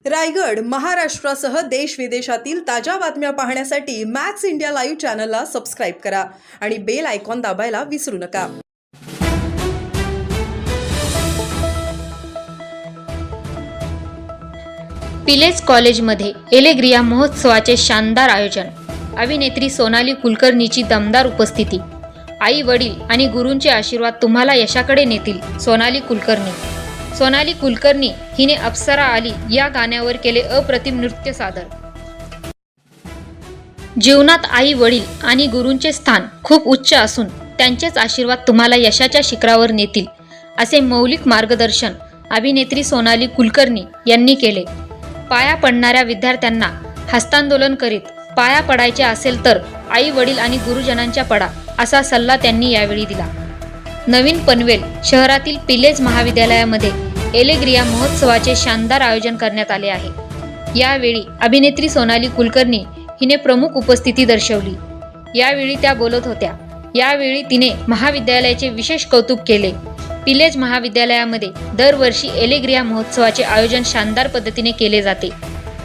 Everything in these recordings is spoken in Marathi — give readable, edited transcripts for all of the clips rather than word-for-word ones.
रायगड महाराष्ट्रासह देश विदेशातील ताज्या बातम्या पाहण्यासाठी मॅक्स इंडिया लाईव्ह चॅनलला सबस्क्राईब करा आणि बेल आयकॉन दाबायला विसरू नका. पिलेज कॉलेजमध्ये एलेग्रिया महोत्सवाचे शानदार आयोजन. अभिनेत्री सोनाली कुलकर्णीची दमदार उपस्थिती. आई वडील आणि गुरूंचे आशीर्वाद तुम्हाला यशाकडे नेतील. सोनाली कुलकर्णी हिने अप्सरा आली या गाण्यावर केले अप्रतिम नृत्य सादर. जीवनात आई वडील आणि गुरूंचे स्थान खूप उच्च असून त्यांचेच आशीर्वाद तुम्हाला यशाच्या शिखरावर नेतील असे मौलिक मार्गदर्शन अभिनेत्री सोनाली कुलकर्णी यांनी केले. पाया पडणाऱ्या विद्यार्थ्यांना हस्तांदोलन करीत पाया पडायचे असेल तर आई वडील आणि गुरुजनांच्या पडा असा सल्ला त्यांनी यावेळी दिला. नवीन पनवेल शहरातील पिलेज महाविद्यालयामध्ये एलेग्रिया महोत्सवाचे शानदार आयोजन करण्यात आले आहे. यावेळी अभिनेत्री सोनाली कुलकर्णी हिने प्रमुख उपस्थिती दर्शवली. यावेळी त्या बोलत होत्या. यावेळी तिने महाविद्यालयाचे विशेष कौतुक केले. पिलेज महाविद्यालयामध्ये दरवर्षी एलेग्रिया महोत्सवाचे आयोजन शानदार पद्धतीने केले जाते.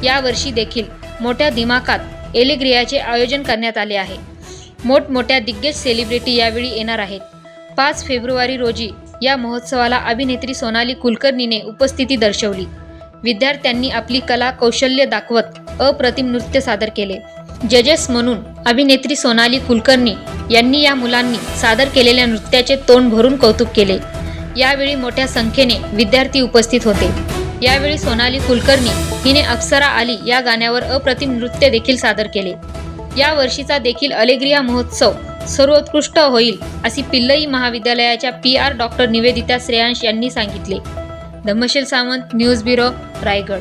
यावर्षी देखील मोठ्या दिमाखात एलेग्रियाचे आयोजन करण्यात आले आहे. मोठमोठ्या दिग्गज सेलिब्रिटी यावेळी येणार आहेत. 5 फेब्रुवारी रोजी या महोत्सवाला अभिनेत्री सोनाली कुलकर्णीने उपस्थिती दर्शवली. विद्यार्थ्यांनी आपली कला कौशल्य दाखवत अप्रतिम नृत्य सादर केले. जजेस म्हणून अभिनेत्री सोनाली कुलकर्णी यांनी या मुलांनी सादर केलेल्या नृत्याचे तोंड भरून कौतुक केले. यावेळी मोठ्या संख्येने विद्यार्थी उपस्थित होते. यावेळी सोनाली कुलकर्णी हिने अप्सरा आली या गाण्यावर अप्रतिम नृत्य देखील सादर केले. या वर्षीचा देखील एलेग्रिया महोत्सव सर्वोत्कृष्ट होईल अशी पिल्लई महाविद्यालयाच्या PR डॉक्टर निवेदिता श्रेयांश यांनी सांगितले. Dhammasheel Sawant, news bureau, Raigad.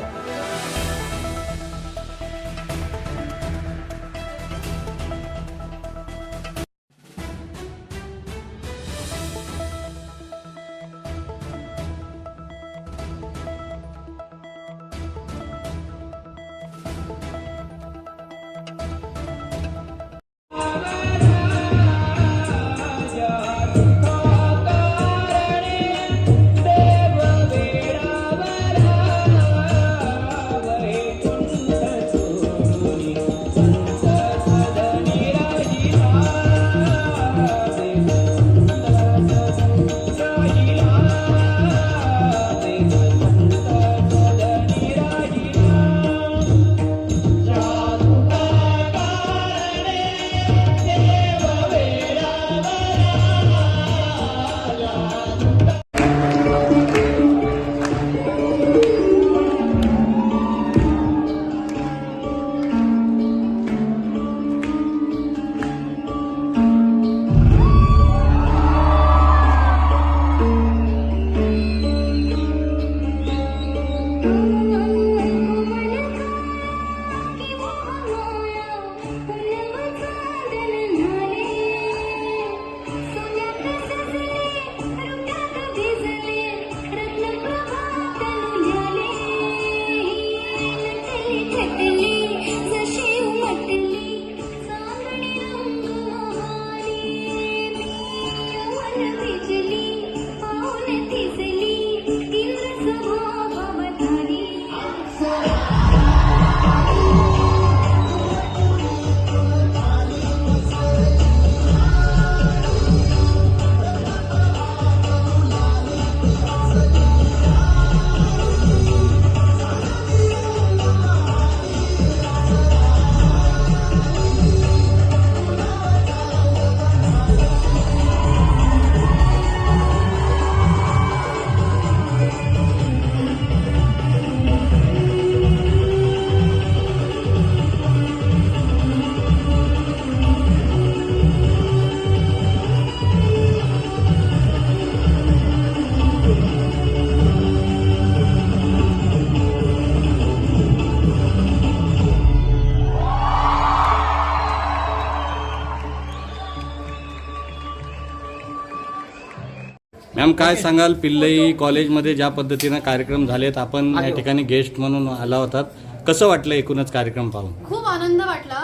Ma'am, काय सांगाल पिल्लई कॉलेजमध्ये ज्या पद्धतीने कार्यक्रम झालेत, आपण या ठिकाणी गेस्ट म्हणून आला होतात, कसं वाटलं एकूणच कार्यक्रम पाहून? खूप आनंद वाटला.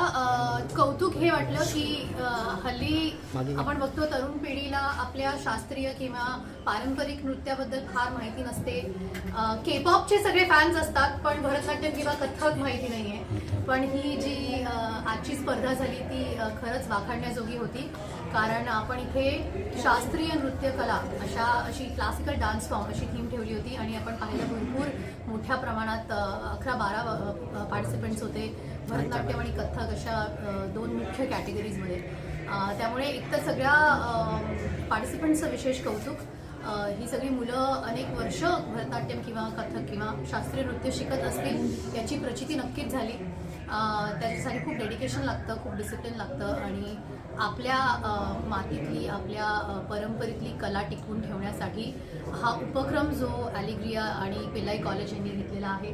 कौतुक हे वाटलं की हल्ली आपण बघतो तरुण पिढीला आपल्या शास्त्रीय किंवा पारंपरिक नृत्याबद्दल फार माहिती नसते. के-पॉपचे सगळे फॅन्स असतात पण भरतनाट्यम किंवा कथ्थक माहिती नाहीये. पण ही जी आजची स्पर्धा झाली ती खरंच वाखाणण्याजोगी होती, कारण आपण इथे शास्त्रीय नृत्यकला अशी क्लासिकल डान्स फॉर्म अशी थीम ठेवली होती आणि आपण पाहिलं भरपूर मोठ्या प्रमाणात 11-12 पार्टिसिपंट्स होते. भरतनाट्यम आणि कथ्थक अशा 2 मुख्य कॅटेगरीजमध्ये. त्यामुळे एकतर सगळ्या पार्टिसिपंट्सचं विशेष कौतुक. ही सगळी मुलं अनेक वर्ष भरतनाट्यम किंवा कथ्थक किंवा शास्त्रीय नृत्य शिकत असतील याची प्रचिती नक्कीच झाली. त्याच्यासाठी खूप डेडिकेशन लागतं, खूप डिसिप्लिन लागतं आणि आपल्या मातीतली आपल्या परंपरेतली कला टिकवून ठेवण्यासाठी हा उपक्रम जो ॲलिग्रिया आणि पिल्लाई कॉलेज यांनी घेतलेला आहे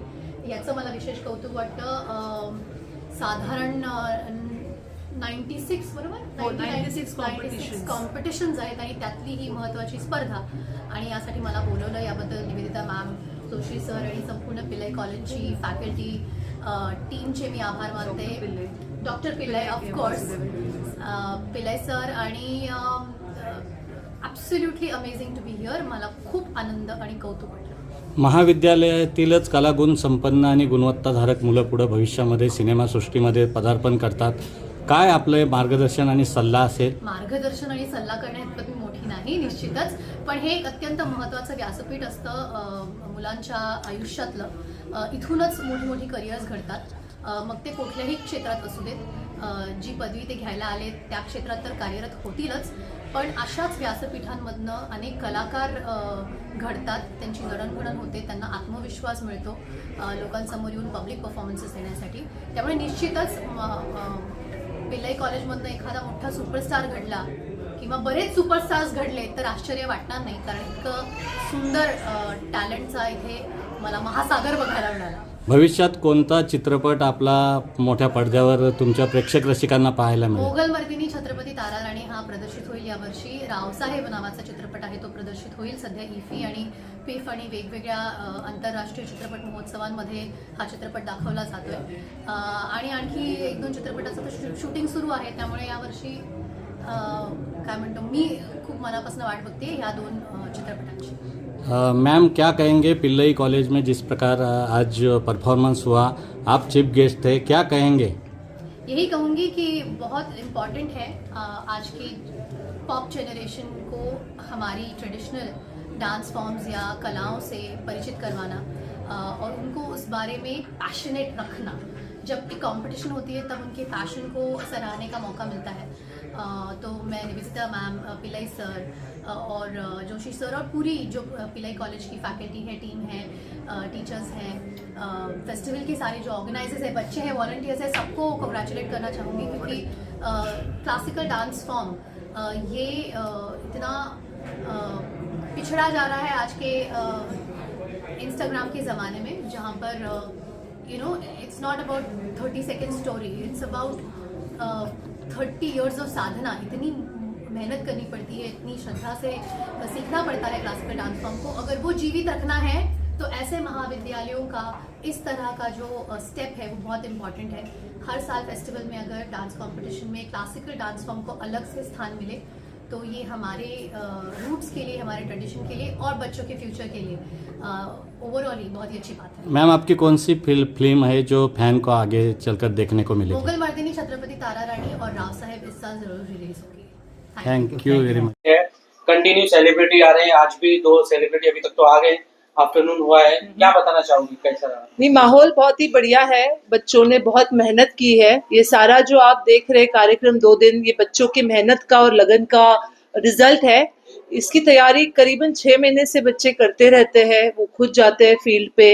याचं मला विशेष कौतुक वाटतं. साधारण 96 बरोबर 96 कॉम्पिटिशन्स आहेत आणि त्यातली ही महत्त्वाची स्पर्धा. आणि यासाठी मला बोलवलं याबद्दल निवेदिता मॅम, जोशी सर आणि संपूर्ण पिल्लाई कॉलेजची फॅकल्टी टीमचे मी आभार मानते. Doctor Pillai of course, Pillai sir आणि absolutely amazing to be here. मला खूप आनंद आणि कौतुक वाटलं. महाविद्यालयातीलच कलागुण संपन्न आणि गुणवत्ताधारक मुलं पुढे भविष्यामध्ये सिनेमासृष्टीमध्ये पदार्पण करतात. काय आपलं मार्गदर्शन आणि सल्ला असेल? मार्गदर्शन आणि सल्ला करण्यात मी मोठी नाही निश्चितच, पण हे एक अत्यंत महत्त्वाचं व्यासपीठ असतं मुलांच्या आयुष्यातलं. इथूनच मोठी मोठी करिअर्स घडतात. मग ते कुठल्याही क्षेत्रात असू देत. जी पदवी ते घ्यायला आले त्या क्षेत्रात तर कार्यरत होतीलच, पण अशाच व्यासपीठांमधनं अनेक कलाकार घडतात. त्यांची जडणघडण होते, त्यांना आत्मविश्वास मिळतो लोकांसमोर येऊन पब्लिक परफॉर्मन्सेस देण्यासाठी. त्यामुळे निश्चितच पिल्लाई कॉलेजमधनं एखादा मोठा सुपरस्टार घडला किंवा बरेच सुपरस्टार्स घडले तर आश्चर्य वाटणार नाही, कारण इतकं सुंदर टॅलेंटचा इथे मला महासागर बघायला मिळाला. भविष्यात कोणता चित्रपट आपला मोठ्या पडद्यावर तुमच्या प्रेक्षक रसिकांना पाहायला मिळेल? मोगलमर्दिनी छत्रपती ताराराणी हा प्रदर्शित होईल यावर्षी. रावसाहेब नावाचा चित्रपट आहे तो प्रदर्शित होईल. सध्या इफी आणि पिफ आणि वेगवेगळ्या आंतरराष्ट्रीय चित्रपट महोत्सवांमध्ये हा चित्रपट दाखवला जातोय. आणि आणखी 1-2 चित्रपटाचं तर शूटिंग सुरू आहे. त्यामुळे यावर्षी काय म्हणतो मी खूप मनापासून वाट बघते ह्या 2 चित्रपटांची. मैम क्या कहेंगे पिल्लई कॉलेज में जिस प्रकार आज परफॉर्मेंस हुआ, आप चीफ गेस्ट थे, क्या कहेंगे? यही कहूँगी कि बहुत इम्पॉर्टेंट है आज की पॉप जनरेशन को हमारी ट्रेडिशनल डांस फॉर्म्स या कलाओं से परिचित करवाना और उनको उस बारे में पैशनेट रखना. जब एक कंपटीशन होती है तब उनके पैशन को सराहने का मौका मिलता है. तो मैं निवेदिता मैम, पिल्लाई सर और जोशी सर और पूरी जो पिल्लाई कॉलेज की फैकल्टी है, टीम है, टीचर्स हैं, फेस्टिवल के सारे जो ऑर्गेनाइजर्स हैं, बच्चे हैं, वॉलंटियर्स हैं, सबको कंग्रेचुलेट करना चाहूँगी क्योंकि क्लासिकल डांस फॉर्म ये इतना पिछड़ा जा रहा है आज के इंस्टाग्राम के ज़माने में, जहाँ पर it's not about 30 second story, it's about 30 years of साधना. इतनी मेहनत करनी पड़ती है, इतनी श्रद्धा से सीखना पड़ता है क्लासिकल डांस फॉर्म को. अगर वो जीवित रखना है तो ऐसे महाविद्यालयों का इस तरह का जो स्टेप है वो बहुत इम्पॉर्टेंट है. हर साल फेस्टिवल में अगर डांस कंपटीशन में क्लासिकल डांस फॉर्म को अलग से स्थान मिले तो ये हमारे रूट्स के लिए, हमारे ट्रेडिशन के लिए और बच्चों के फ्यूचर के लिए ओवरऑल ही बहुत ही अच्छी बात है. मैम आपकी कौन सी फिल्म है जो फैन को आगे चलकर देखने को मिलेगी? मोगलमर्दिनी छत्रपति तारारानी और राव साहेब इस साल जरूर रिलीज होगी. Thank you very much. Continue celebrity आ रहे हैं, आज भी 2 सेलिब्रिटी अभी तक तो आ गए, आफ्टरनून हुआ है, क्या बताना चाहूंगी, कैसा रहा? नहीं, माहौल बहुत ही बढ़िया है. बच्चों ने बहुत मेहनत की है. ये सारा जो आप देख रहे कार्यक्रम 2 दिन, ये बच्चों की मेहनत का और लगन का रिजल्ट है. इसकी तैयारी करीबन 6 महीने से बच्चे करते रहते हैं. वो खुद जाते हैं फील्ड पे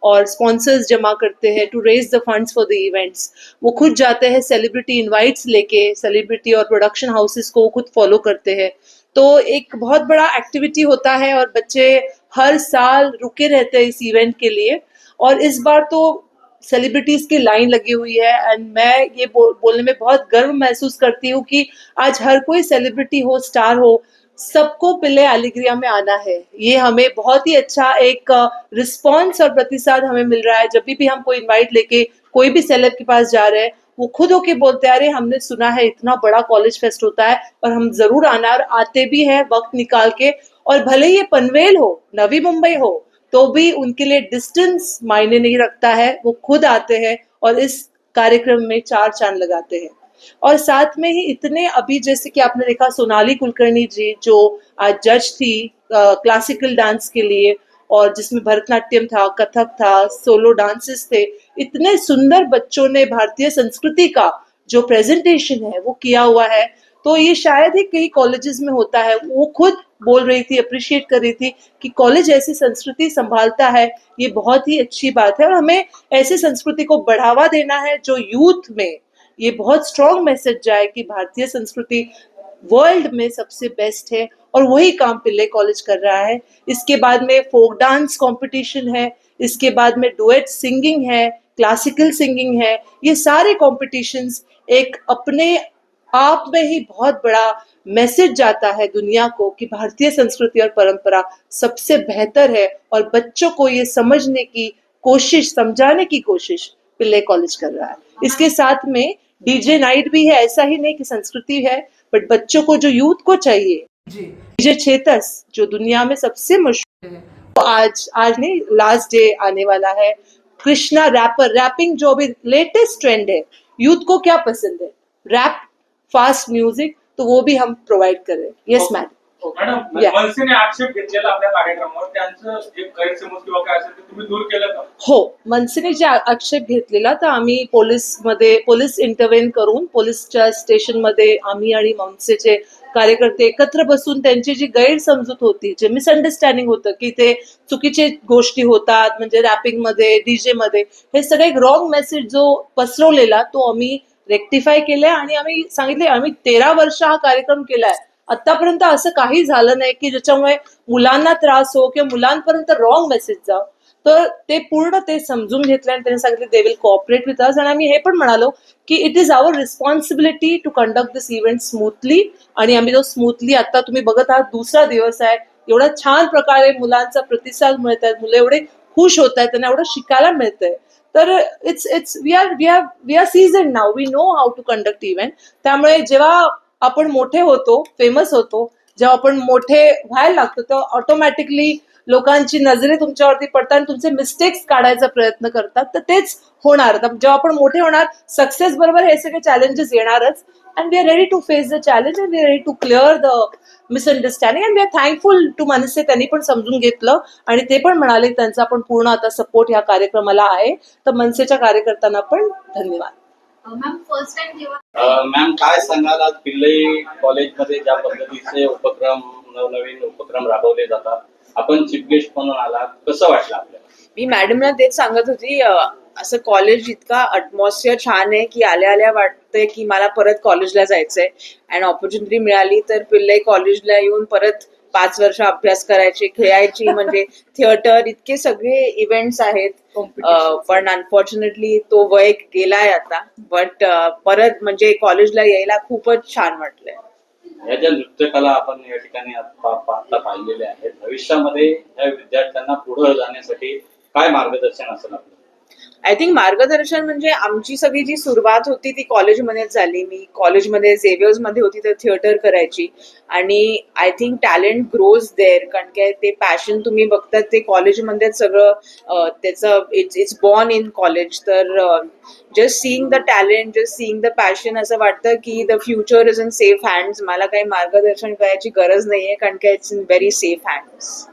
और स्पॉन्सर्स जमा करते हैं to raise the funds for the events. वो खुद जाते हैं सेलिब्रिटी इनवाइट्स लेके, सेलिब्रिटी और प्रोडक्शन हाउसेस को खुद फॉलो करते हैं. तो एक बहुत बड़ा एक्टिविटी होता है और बच्चे हर साल रुके रहते हैं इस इवेंट के लिए. और इस बार तो सेलिब्रिटीज की लाइन लगी हुई है एंड मैं ये बोलने में बहुत गर्व महसूस करती हूँ कि आज हर कोई सेलिब्रिटी हो, स्टार हो, सबको पिल्ले एलिग्रिया में आना है. ये हमें बहुत ही अच्छा एक रिस्पॉन्स और प्रतिसाद हमें मिल रहा है. जब भी हम कोई इनवाइट लेके कोई भी सेलेब के पास जा रहे हैं, वो खुद होके बोलते हैं अरे हमने सुना है इतना बड़ा कॉलेज फेस्ट होता है और हम जरूर आना, और आते भी हैं वक्त निकाल के। और भले ये पनवेल हो, नवी मुंबई हो, तो भी उनके लिए डिस्टेंस मायने नहीं रखता है, वो खुद आते हैं और इस कार्यक्रम में चार चांद लगाते हैं। और साथ में ही इतने, अभी जैसे कि आपने देखा सोनाली कुलकर्णी जी जो आज जज थी क्लासिकल डांस के लिए, और जिसमें भरतनाट्यम था, कथक था, सोलो डांसेस थे, इतने सुंदर बच्चों ने भारतीय संस्कृति का जो प्रेजेंटेशन है वो किया हुआ है। तो ये शायद ही कई कॉलेजेस में होता है। वो खुद बोल रही थी, अप्रिशिएट कर रही थी कि कॉलेज ऐसी संस्कृति संभालता है, ये बहुत ही अच्छी बात है। और हमें ऐसी संस्कृति को बढ़ावा देना है जो यूथ में ये बहुत स्ट्रॉन्ग मैसेज जाए कि भारतीय संस्कृति वर्ल्ड में सबसे बेस्ट है, और वही काम पिल्ले कॉलेज कर रहा है। इसके बाद में फोक डांस कंपटीशन है, इसके बाद में डुएट सिंगिंग है, क्लासिकल सिंगिंग है। ये सारे कॉम्पिटिशन्स एक अपने आप में ही बहुत बड़ा मैसेज जाता है दुनिया को कि भारतीय संस्कृति और परंपरा सबसे बेहतर है, और बच्चों को ये समझने की कोशिश, समझाने की कोशिश पिल्ले कॉलेज कर रहा है। इसके साथ में डीजे नाइट भी है। ऐसा ही नहीं कि संस्कृति है, बट बच्चों को जो यूथ को चाहिए, डीजे चेतस जो दुनिया में सबसे मशहूर है, वो आज नहीं, लास्ट डे आने वाला है। कृष्णा रैपर, रैपिंग जो भी लेटेस्ट ट्रेंड है, यूथ को क्या पसंद है, रैप, फास्ट म्यूजिक, तो वो भी हम प्रोवाइड कर रहे हैं। Yes madam. Madam, Yeah. मनसेने आक्षेप घेतलेला आपल्या कार्यक्रमावर, त्यांचं जे गैरसमज किंवा काय असेल ते तुम्ही दूर केलं का? हो, मनसेने जे आक्षेप घेतलेला, तर आम्ही पोलीस इंटरव्हेन करून पोलीसच्या स्टेशनमध्ये आम्ही आणि मनसेचे कार्यकर्ते एकत्र बसून त्यांची जी गैरसमजूत होती, जे मिसअंडरस्टँडिंग होतं की ते चुकीचे गोष्टी होतात, म्हणजे रॅपिंग मध्ये, डीजे मध्ये, हे सगळे एक रॉंग मेसेज जो पसरवलेला तो आम्ही रेक्टिफाय केलाय। आणि आम्ही सांगितले आम्ही 13 वर्ष हा कार्यक्रम केलाय, आतापर्यंत असं काही झालं नाही की ज्याच्यामुळे मुलांना त्रास हो किंवा मुलांपर्यंत रॉंग मेसेज जाव। तर ते पूर्ण ते समजून घेतलं आणि त्यांनी सांगितलं they will cooperate with us. आणि आम्ही हे पण म्हणालो की it is our responsibility to conduct this event smoothly, आणि आम्ही तो स्मूथली, आता तुम्ही बघत आहात दुसरा दिवस आहे, एवढा छान प्रकारे मुलांचा प्रतिसाद मिळत आहे, मुलं एवढे खुश होत आहेत, त्यांना एवढं शिकायला मिळतंय। तर it's we are season now, we know how to conduct event. त्यामुळे जेव्हा आपण मोठे होतो, फेमस होतो, जेव्हा आपण मोठे व्हायला लागतो, तेव्हा ऑटोमॅटिकली लोकांची नजरे तुमच्यावरती पडतात आणि तुमचे मिस्टेक्स काढायचा प्रयत्न करतात। तर तेच होणार, जेव्हा आपण मोठे होणार, सक्सेस बरोबर हे सगळे चॅलेंजेस येणारच। And we are ready to face the challenge, and we are ready to clear the misunderstanding, and we are thankful to MNS, त्यांनी पण समजून घेतलं आणि ते पण म्हणाले त्यांचा पण पूर्ण आता सपोर्ट या कार्यक्रमाला आहे। तर मनसेच्या कार्यकर्त्यांना पण धन्यवाद। मॅम, फर्स्ट टाइम जेव्हा मॅम काय सांगाल, आज पिल्लई कॉलेजमध्ये ज्या पद्धतीचे उपक्रम, नवनवीन उपक्रम राबवले जातात, आपण चीफ गेस्ट म्हणून आला, कसं वाटलं आपल्याला? मी मॅडमला तेच सांगत होती, असं कॉलेज इतका अटमॉस्फिअर छान आहे की आल्या आल्या वाटतंय की मला परत कॉलेजला जायचंय। अँड ऑपॉर्च्युनिटी मिळाली तर पिल्लई कॉलेजला येऊन परत 5 वर्ष अभ्यास करायची, खेळायची, म्हणजे थिएटर, इतके सगळे इव्हेंट्स आहेत। पण अनफॉर्च्युनेटली तो वय गेलाय आता, बट परत म्हणजे कॉलेजला यायला खूपच छान वाटलंय। या ज्या नृत्यकला आपण या ठिकाणी आता पाहिलेल्या आहेत, भविष्यामध्ये या विद्यार्थ्यांना पुढे जाण्यासाठी काय मार्गदर्शन असेल आपलं? आय थिंक मार्गदर्शन म्हणजे आमची सगळी जी सुरुवात होती ती कॉलेजमध्येच झाली। मी कॉलेजमध्ये झेवियर्स मध्ये होती तर थिएटर करायची, आणि I think talent grows there, कारण की ते पॅशन तुम्ही बघतात ते कॉलेजमध्येच सगळं त्याचं इट्स बॉर्न इन कॉलेज। तर just seeing the talent, just seeing the passion, असं वाटतं की the future is in safe hands. मला काही मार्गदर्शन करायची गरज नाहीये, कारण की it's in very safe hands.